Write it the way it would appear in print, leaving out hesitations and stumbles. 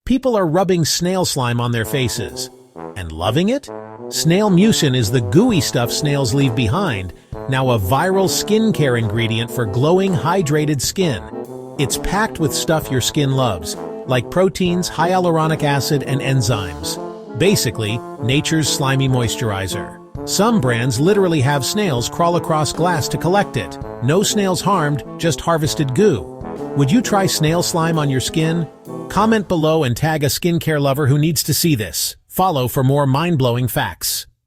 People are rubbing snail slime on their faces. And loving it? Snail mucin is the gooey stuff snails leave behind, now a viral skincare ingredient for glowing, hydrated skin. It's packed with stuff your skin loves, like proteins, hyaluronic acid, and enzymes. Basically, nature's slimy moisturizer. Some brands literally have snails crawl across glass to collect it. No snails harmed, just harvested goo. Would you try snail slime on your skin? Comment below and tag a skincare lover who needs to see this. Follow for more mind-blowing facts.